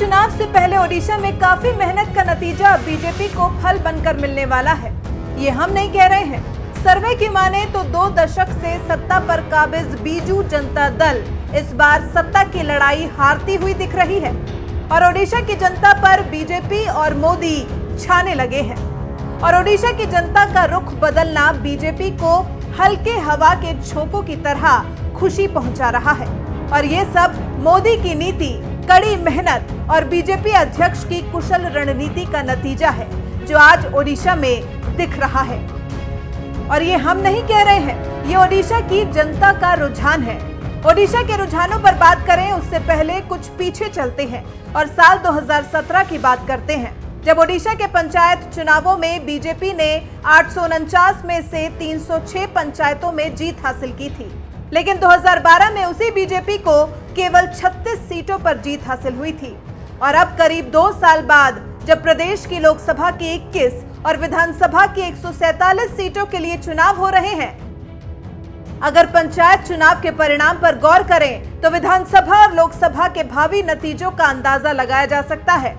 चुनाव से पहले ओडिशा में काफी मेहनत का नतीजा अब बीजेपी को फल बनकर मिलने वाला है। ये हम नहीं कह रहे हैं, सर्वे की माने तो 2 दशक से सत्ता पर काबिज बीजू जनता दल इस बार सत्ता की लड़ाई हारती हुई दिख रही है और ओडिशा की जनता पर बीजेपी और मोदी छाने लगे हैं और ओडिशा की जनता का रुख बदलना बीजेपी को हल्के हवा के झोंकों की तरह खुशी पहुंचा रहा है और ये सब मोदी की नीति, कड़ी मेहनत और बीजेपी अध्यक्ष की कुशल रणनीति का नतीजा है जो आज ओडिशा में दिख रहा है। और ये हम नहीं कह रहे हैं, ये ओडिशा की जनता का रुझान है। ओडिशा के रुझानों पर बात करें उससे पहले कुछ पीछे चलते हैं और साल 2017 की बात करते हैं, जब ओडिशा के पंचायत चुनावों में बीजेपी ने 849 में से 306 पंचायतों में जीत हासिल की थी, लेकिन 2012 में उसी बीजेपी को केवल 36 सीटों पर जीत हासिल हुई थी। और अब करीब 2 साल बाद जब प्रदेश की लोकसभा की 21 और विधानसभा की 147 सीटों के लिए चुनाव हो रहे हैं, अगर पंचायत चुनाव के परिणाम पर गौर करें तो विधानसभा और लोकसभा के भावी नतीजों का अंदाजा लगाया जा सकता है।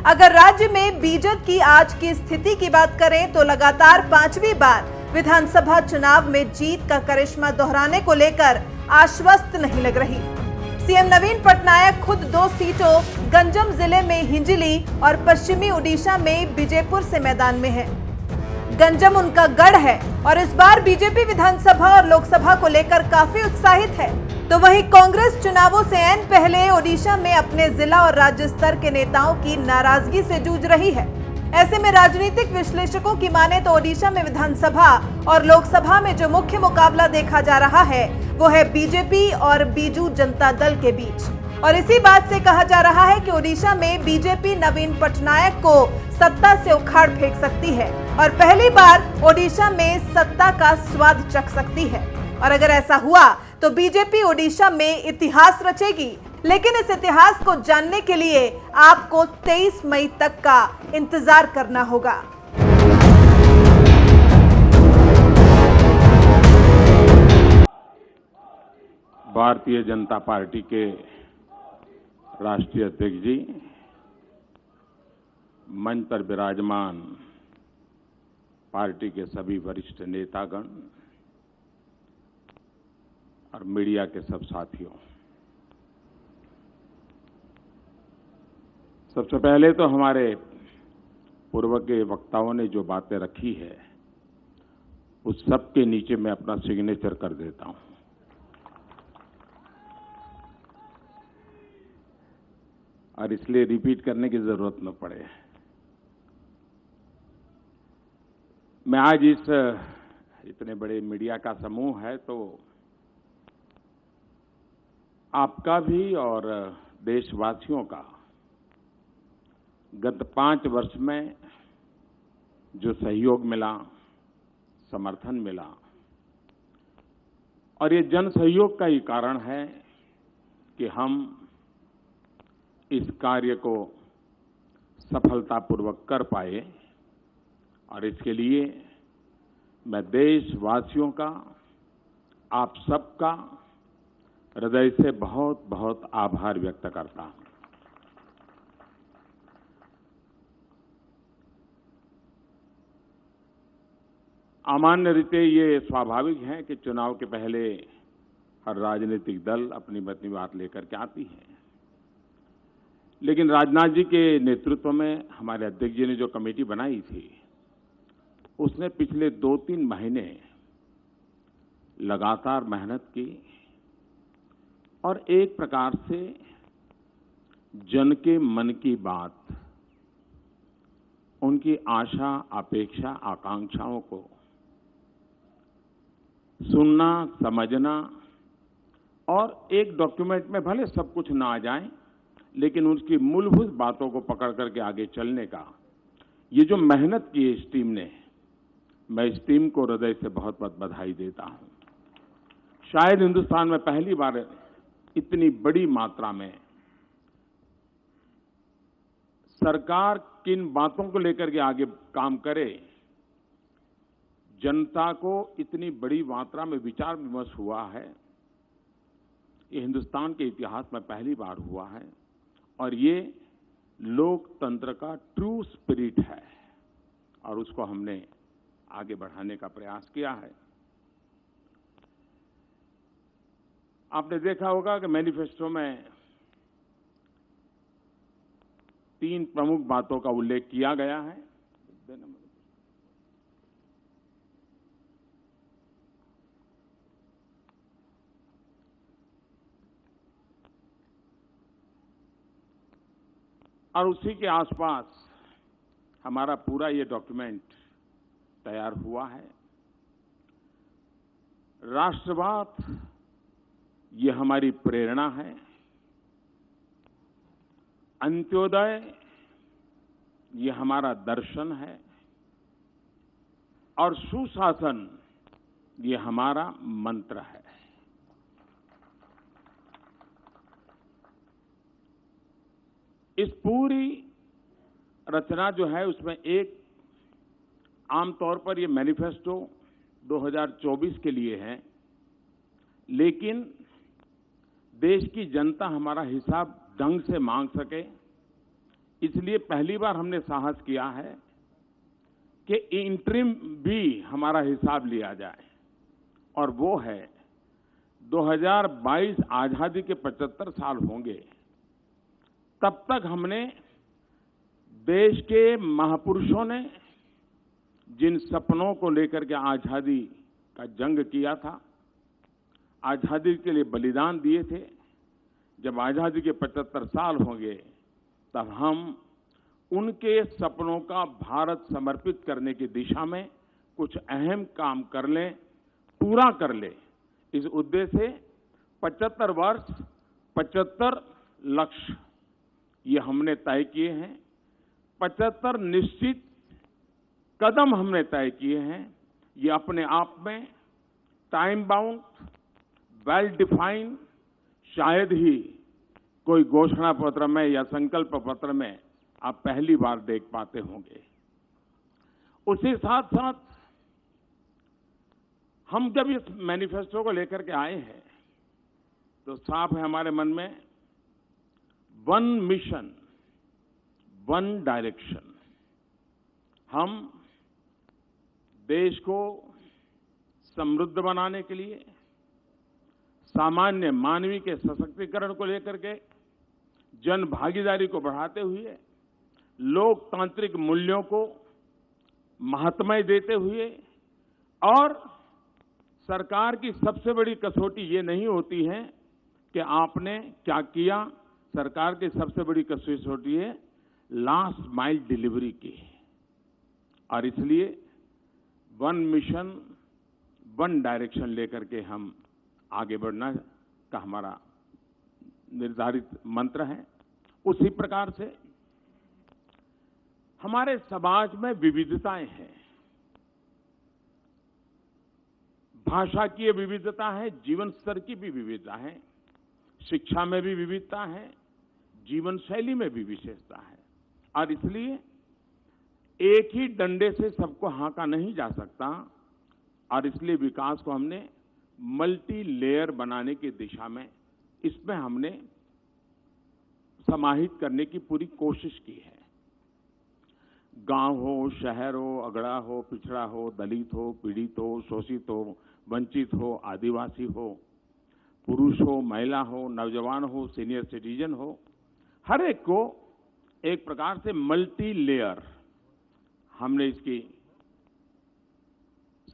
अगर राज्य में बीजेपी की आज की स्थिति की बात करें तो लगातार 5वीं बार विधानसभा चुनाव में जीत का करिश्मा दोहराने को लेकर आश्वस्त नहीं लग रही। सीएम नवीन पटनायक खुद 2 सीटों गंजम जिले में हिंजली और पश्चिमी ओडिशा में बीजेपुर से मैदान में है। गंजम उनका गढ़ है और इस बार बीजेपी विधानसभा और लोकसभा को लेकर काफी उत्साहित है, तो वहीं कांग्रेस चुनावों से ऐन पहले ओडिशा में अपने जिला और राज्य स्तर के नेताओं की नाराजगी से जूझ रही है। ऐसे में राजनीतिक विश्लेषकों की माने तो ओडिशा में विधानसभा और लोकसभा में जो मुख्य मुकाबला देखा जा रहा है वो है बीजेपी और बीजू जनता दल के बीच। और इसी बात से कहा जा रहा है कि ओडिशा में बीजेपी नवीन पटनायक को सत्ता से उखाड़ फेंक सकती है और पहली बार ओडिशा में सत्ता का स्वाद चख सकती है। और अगर ऐसा हुआ तो बीजेपी ओडिशा में इतिहास रचेगी, लेकिन इस इतिहास को जानने के लिए आपको 23 मई तक का इंतजार करना होगा। भारतीय जनता पार्टी के राष्ट्रीय अध्यक्ष जी, मंच पर विराजमान पार्टी के सभी वरिष्ठ नेतागण और मीडिया के सब साथियों, सबसे पहले तो हमारे पूर्व के वक्ताओं ने जो बातें रखी है उस सब के नीचे मैं अपना सिग्नेचर कर देता हूं। और इसलिए रिपीट करने की जरूरत न पड़े। मैं आज इस इतने बड़े मीडिया का समूह है तो आपका भी और देशवासियों का गत 5 वर्ष में जो सहयोग मिला, समर्थन मिला, और ये जन सहयोग का ही कारण है कि हम इस कार्य को सफलतापूर्वक कर पाए। और इसके लिए मैं देशवासियों का, आप सबका हृदय से बहुत बहुत आभार व्यक्त करता हूं। सामान्य रीते ये स्वाभाविक है कि चुनाव के पहले हर राजनीतिक दल अपनी बात लेकर के आती है, लेकिन राजनाथ जी के नेतृत्व में हमारे अध्यक्ष जी ने जो कमेटी बनाई थी उसने पिछले 2-3 महीने लगातार मेहनत की और एक प्रकार से जन के मन की बात, उनकी आशा, अपेक्षा, आकांक्षाओं को सुनना, समझना और एक डॉक्यूमेंट में भले सब कुछ ना आ जाए लेकिन उसकी मूलभूत बातों को पकड़ करके आगे चलने का ये जो मेहनत की है इस टीम ने, मैं इस टीम को हृदय से बहुत बहुत बधाई देता हूं। शायद हिंदुस्तान में पहली बार इतनी बड़ी मात्रा में सरकार किन बातों को लेकर के आगे काम करे, जनता को इतनी बड़ी मात्रा में विचार विमर्श हुआ है, ये हिंदुस्तान के इतिहास में पहली बार हुआ है। और ये लोकतंत्र का ट्रू स्पिरिट है और उसको हमने आगे बढ़ाने का प्रयास किया है। आपने देखा होगा कि मैनिफेस्टो में 3 प्रमुख बातों का उल्लेख किया गया है। और उसी के आसपास हमारा पूरा ये डॉक्यूमेंट तैयार हुआ है। राष्ट्रवाद ये हमारी प्रेरणा है, अंत्योदय ये हमारा दर्शन है और सुशासन ये हमारा मंत्र है। इस पूरी रचना जो है उसमें एक आमतौर पर ये मैनिफेस्टो 2024 के लिए है, लेकिन देश की जनता हमारा हिसाब ढंग से मांग सके, इसलिए पहली बार हमने साहस किया है कि इंटरिम भी हमारा हिसाब लिया जाए और वो है 2022 आजादी के 75 साल होंगे, तब तक हमने देश के महापुरुषों ने जिन सपनों को लेकर के आजादी का जंग किया था, आजादी के लिए बलिदान दिए थे, जब आजादी के 75 साल होंगे तब हम उनके सपनों का भारत समर्पित करने की दिशा में कुछ अहम काम कर लें, पूरा कर लें। इस उद्देश्य से 75 वर्ष 75 लक्ष्य ये हमने तय किए हैं। 75 निश्चित कदम हमने तय किए हैं। ये अपने आप में टाइम बाउंड, वेल डिफाइंड शायद ही कोई घोषणा पत्र में या संकल्प पत्र में आप पहली बार देख पाते होंगे। उसी साथ साथ हम जब इस मैनिफेस्टो को लेकर के आए हैं तो साफ है हमारे मन में वन मिशन, वन डायरेक्शन। हम देश को समृद्ध बनाने के लिए, सामान्य मानवीय के सशक्तिकरण को लेकर के, जन भागीदारी को बढ़ाते हुए, लोकतांत्रिक मूल्यों को महत्व देते हुए, और सरकार की सबसे बड़ी कसौटी ये नहीं होती है कि आपने क्या किया, सरकार की सबसे बड़ी कसौटी है लास्ट माइल डिलीवरी की। और इसलिए वन मिशन वन डायरेक्शन लेकर के हम आगे बढ़ना का हमारा निर्धारित मंत्र है। उसी प्रकार से हमारे समाज में विविधताएं हैं, भाषा की विविधता है, जीवन स्तर की भी विविधता है, शिक्षा में भी विविधता है, जीवन शैली में भी विशेषता है। और इसलिए एक ही डंडे से सबको हाँका नहीं जा सकता, और इसलिए विकास को हमने मल्टी लेयर बनाने की दिशा में इसमें हमने समाहित करने की पूरी कोशिश की है। गांव हो, शहर हो, अगड़ा हो, पिछड़ा हो, दलित हो, पीड़ित हो, शोषित हो, वंचित हो, आदिवासी हो, पुरुष हो, महिला हो, नौजवान हो, सीनियर सिटीजन हो, हर एक को एक प्रकार से मल्टी लेयर हमने इसकी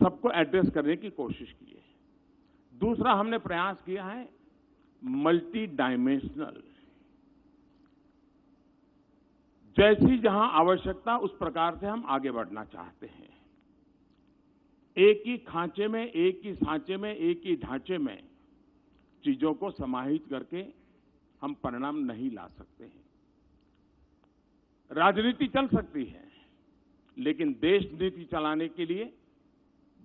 सबको एड्रेस करने की कोशिश की है। दूसरा हमने प्रयास किया है मल्टी डायमेंशनल। जैसी जहां आवश्यकता उस प्रकार से हम आगे बढ़ना चाहते हैं। एक ही खांचे में, एक ही सांचे में, एक ही ढांचे में चीजों को समाहित करके हम परिणाम नहीं ला सकते हैं। राजनीति चल सकती है, लेकिन देश नीति चलाने के लिए,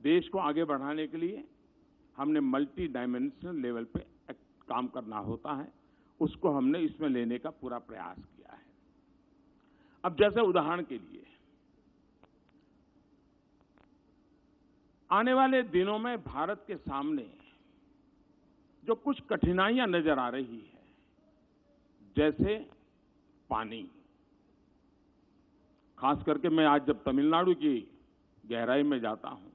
देश को आगे बढ़ाने के लिए हमने मल्टी डायमेंशनल लेवल पे काम करना होता है। उसको हमने इसमें लेने का पूरा प्रयास किया है। अब जैसे उदाहरण के लिए, आने वाले दिनों में भारत के सामने जो कुछ कठिनाइयां नजर आ रही है, जैसे पानी, खास करके मैं आज जब तमिलनाडु की गहराई में जाता हूं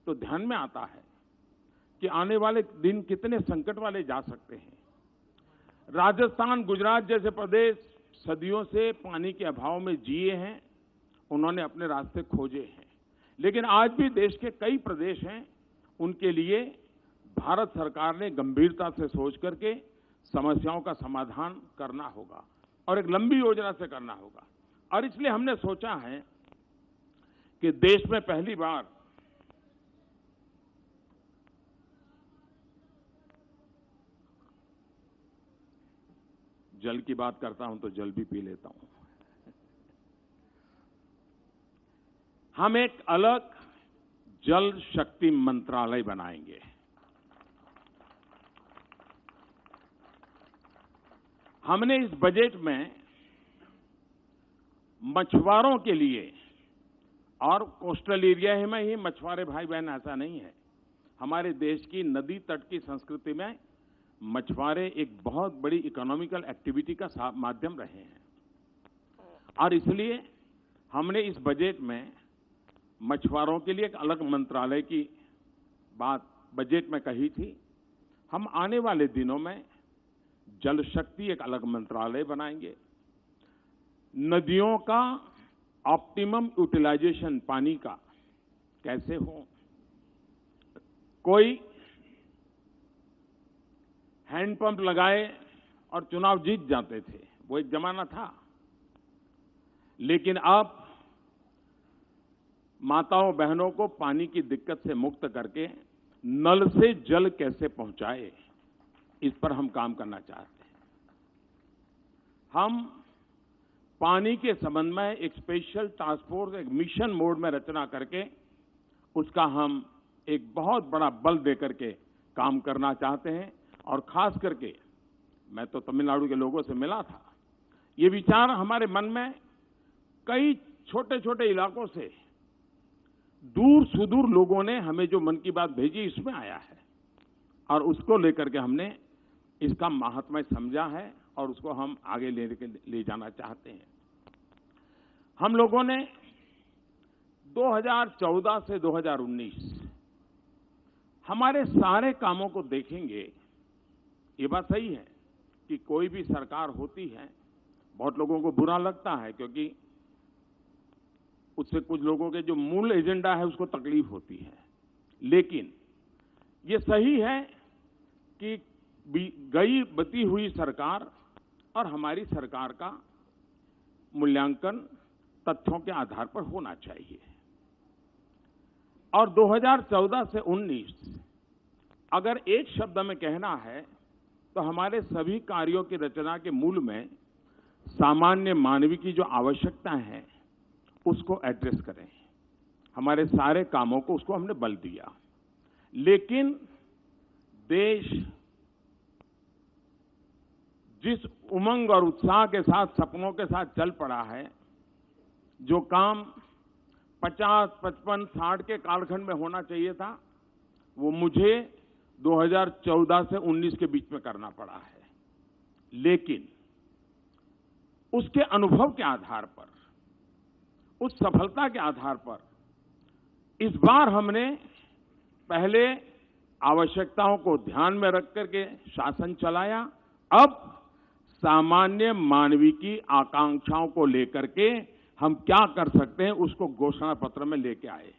तो ध्यान में आता है कि आने वाले दिन कितने संकट वाले जा सकते हैं। राजस्थान, गुजरात जैसे प्रदेश सदियों से पानी के अभाव में जिए हैं, उन्होंने अपने रास्ते खोजे हैं। लेकिन आज भी देश के कई प्रदेश हैं, उनके लिए भारत सरकार ने गंभीरता से सोच करके समस्याओं का समाधान करना होगा और एक लंबी योजना से करना होगा। और इसलिए हमने सोचा है कि देश में पहली बार जल की बात करता हूं तो जल भी पी लेता हूं। हम एक अलग जल शक्ति मंत्रालय बनाएंगे। हमने इस बजट में मछुआरों के लिए, और कोस्टल एरिया में ही मछुआरे भाई बहन ऐसा नहीं है, हमारे देश की नदी तट की संस्कृति में मछुआरे एक बहुत बड़ी इकोनॉमिकल एक्टिविटी का माध्यम रहे हैं। और इसलिए हमने इस बजट में मछुआरों के लिए एक अलग मंत्रालय की बात बजट में कही थी। हम आने वाले दिनों में जल शक्ति एक अलग मंत्रालय बनाएंगे। नदियों का ऑप्टिमम यूटिलाइजेशन पानी का कैसे हो। कोई हैंडपंप लगाए और चुनाव जीत जाते थे, वो एक जमाना था। लेकिन अब माताओं बहनों को पानी की दिक्कत से मुक्त करके नल से जल कैसे पहुंचाए, इस पर हम काम करना चाहते हैं। हम पानी के संबंध में एक स्पेशल टास्क फोर्स, एक मिशन मोड में रचना करके उसका हम एक बहुत बड़ा बल देकर के काम करना चाहते हैं। और खास करके मैं तो तमिलनाडु के लोगों से मिला था, ये विचार हमारे मन में कई छोटे छोटे इलाकों से दूर सुदूर लोगों ने हमें जो मन की बात भेजी इसमें आया है, और उसको लेकर के हमने इसका महात्म्य समझा है और उसको हम आगे ले जाना चाहते हैं। हम लोगों ने 2014 से 2019 हमारे सारे कामों को देखेंगे। ये बात सही है कि कोई भी सरकार होती है, बहुत लोगों को बुरा लगता है क्योंकि उससे कुछ लोगों के जो मूल एजेंडा है उसको तकलीफ होती है। लेकिन ये सही है कि गई बती हुई सरकार और हमारी सरकार का मूल्यांकन तथ्यों के आधार पर होना चाहिए। और 2014 से 19 अगर एक शब्द में कहना है तो हमारे सभी कार्यों की रचना के मूल में सामान्य मानवीय की जो आवश्यकता है उसको एड्रेस करें। हमारे सारे कामों को उसको हमने बल दिया। लेकिन देश जिस उमंग और उत्साह के साथ, सपनों के साथ चल पड़ा है, जो काम 50, 55, 60 के कालखंड में होना चाहिए था, वो मुझे 2014 से 19 के बीच में करना पड़ा है। लेकिन उसके अनुभव के आधार पर, उस सफलता के आधार पर इस बार हमने पहले आवश्यकताओं को ध्यान में रख करके शासन चलाया। अब सामान्य मानवीय की आकांक्षाओं को लेकर के हम क्या कर सकते हैं उसको घोषणा पत्र में लेके आए।